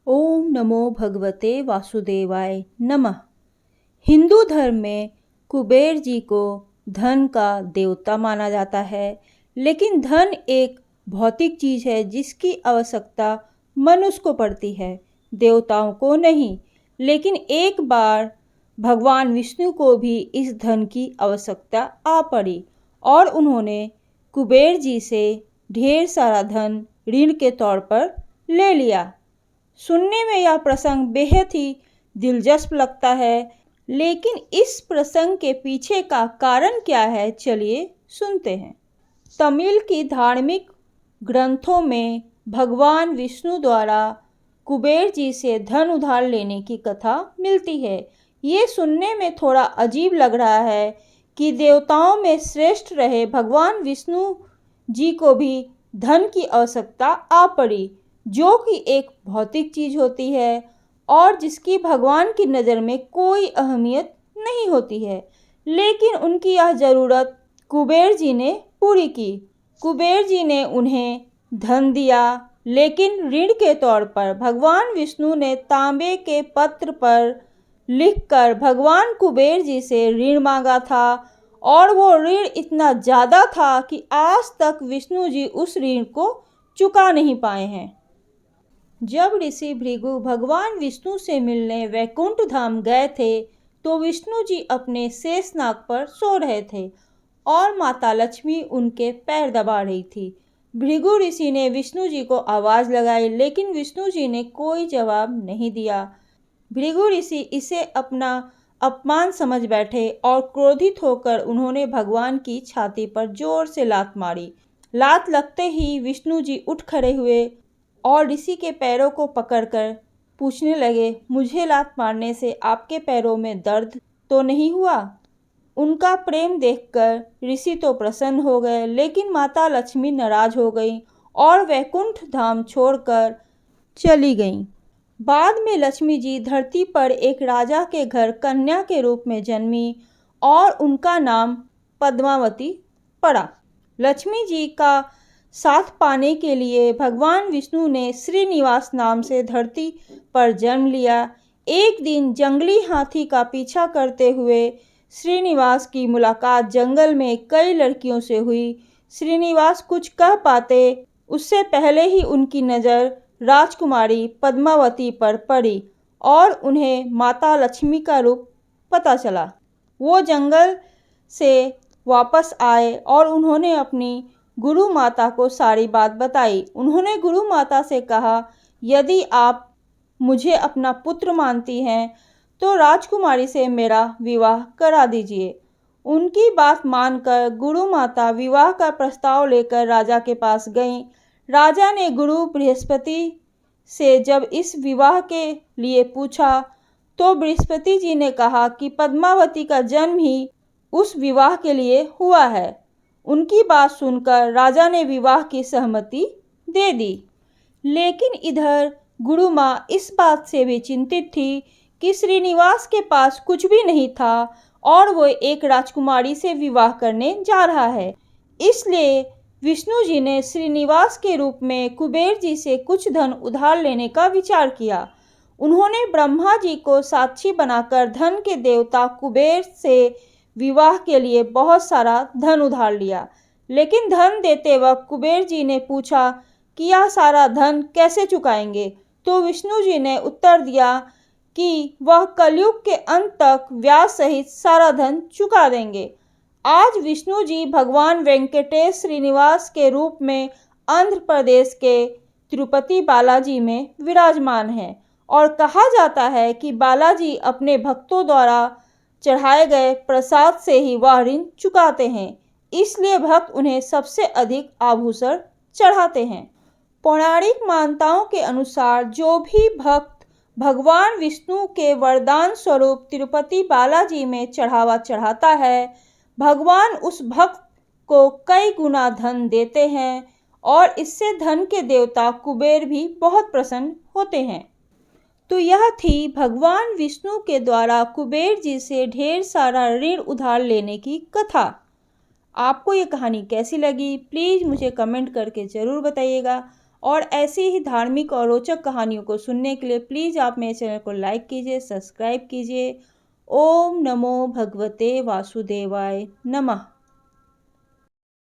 ओम नमो भगवते वासुदेवाय नमः। हिंदू धर्म में कुबेर जी को धन का देवता माना जाता है, लेकिन धन एक भौतिक चीज है जिसकी आवश्यकता मनुष्य को पड़ती है, देवताओं को नहीं। लेकिन एक बार भगवान विष्णु को भी इस धन की आवश्यकता आ पड़ी और उन्होंने कुबेर जी से ढेर सारा धन ऋण के तौर पर ले लिया। सुनने में यह प्रसंग बेहद ही दिलचस्प लगता है, लेकिन इस प्रसंग के पीछे का कारण क्या है, चलिए सुनते हैं। तमिल की धार्मिक ग्रंथों में भगवान विष्णु द्वारा कुबेर जी से धन उधार लेने की कथा मिलती है। ये सुनने में थोड़ा अजीब लग रहा है कि देवताओं में श्रेष्ठ रहे भगवान विष्णु जी को भी धन की आवश्यकता आ पड़ी, जो कि एक भौतिक चीज होती है और जिसकी भगवान की नज़र में कोई अहमियत नहीं होती है। लेकिन उनकी यह ज़रूरत कुबेर जी ने पूरी की। कुबेर जी ने उन्हें धन दिया, लेकिन ऋण के तौर पर भगवान विष्णु ने तांबे के पत्र पर लिखकर भगवान कुबेर जी से ऋण मांगा था और वो ऋण इतना ज़्यादा था कि आज तक विष्णु जी उस ऋण को चुका नहीं पाए हैं। जब ऋषि भृगु भगवान विष्णु से मिलने वैकुंठ धाम गए थे, तो विष्णु जी अपने शेषनाग पर सो रहे थे और माता लक्ष्मी उनके पैर दबा रही थी। भृगु ऋषि ने विष्णु जी को आवाज़ लगाई, लेकिन विष्णु जी ने कोई जवाब नहीं दिया। भृगु ऋषि इसे अपना अपमान समझ बैठे और क्रोधित होकर उन्होंने भगवान की छाती पर जोर से लात मारी। लात लगते ही विष्णु जी उठ खड़े हुए और ऋषि के पैरों को पकड़कर पूछने लगे, मुझे लात मारने से आपके पैरों में दर्द तो नहीं हुआ? उनका प्रेम देखकर ऋषि तो प्रसन्न हो गए, लेकिन माता लक्ष्मी नाराज हो गई और वैकुंठ धाम छोड़कर चली गईं। बाद में लक्ष्मी जी धरती पर एक राजा के घर कन्या के रूप में जन्मी और उनका नाम पद्मावती पड़ा। लक्ष्मी जी का साथ पाने के लिए भगवान विष्णु ने श्रीनिवास नाम से धरती पर जन्म लिया। एक दिन जंगली हाथी का पीछा करते हुए श्रीनिवास की मुलाकात जंगल में कई लड़कियों से हुई। श्रीनिवास कुछ कह पाते उससे पहले ही उनकी नज़र राजकुमारी पद्मावती पर पड़ी और उन्हें माता लक्ष्मी का रूप पता चला। वो जंगल से वापस आए और उन्होंने अपनी गुरु माता को सारी बात बताई। उन्होंने गुरु माता से कहा, यदि आप मुझे अपना पुत्र मानती हैं तो राजकुमारी से मेरा विवाह करा दीजिए। उनकी बात मानकर गुरु माता विवाह का प्रस्ताव लेकर राजा के पास गईं। राजा ने गुरु बृहस्पति से जब इस विवाह के लिए पूछा तो बृहस्पति जी ने कहा कि पद्मावती का जन्म ही उस विवाह के लिए हुआ है। उनकी बात सुनकर राजा ने विवाह की सहमति दे दी। लेकिन इधर गुरु माँ इस बात से भी चिंतित थी कि श्रीनिवास के पास कुछ भी नहीं था और वो एक राजकुमारी से विवाह करने जा रहा है। इसलिए विष्णु जी ने श्रीनिवास के रूप में कुबेर जी से कुछ धन उधार लेने का विचार किया। उन्होंने ब्रह्मा जी को साक्षी बनाकर धन के देवता कुबेर से विवाह के लिए बहुत सारा धन उधार लिया। लेकिन धन देते वक्त कुबेर जी ने पूछा कि यह सारा धन कैसे चुकाएंगे, तो विष्णु जी ने उत्तर दिया कि वह कलयुग के अंत तक ब्याज सहित सारा धन चुका देंगे। आज विष्णु जी भगवान वेंकटेश श्रीनिवास के रूप में आंध्र प्रदेश के तिरुपति बालाजी में विराजमान हैं और कहा जाता है कि बालाजी अपने भक्तों द्वारा चढ़ाए गए प्रसाद से ही वह ऋण चुकाते हैं, इसलिए भक्त उन्हें सबसे अधिक आभूषण चढ़ाते हैं। पौराणिक मान्यताओं के अनुसार जो भी भक्त भगवान विष्णु के वरदान स्वरूप तिरुपति बालाजी में चढ़ावा चढ़ाता है, भगवान उस भक्त को कई गुना धन देते हैं और इससे धन के देवता कुबेर भी बहुत प्रसन्न होते हैं। तो यह थी भगवान विष्णु के द्वारा कुबेर जी से ढेर सारा ऋण उधार लेने की कथा। आपको ये कहानी कैसी लगी, प्लीज़ मुझे कमेंट करके ज़रूर बताइएगा और ऐसी ही धार्मिक और रोचक कहानियों को सुनने के लिए प्लीज़ आप मेरे चैनल को लाइक कीजिए, सब्सक्राइब कीजिए। ओम नमो भगवते वासुदेवाय नमः।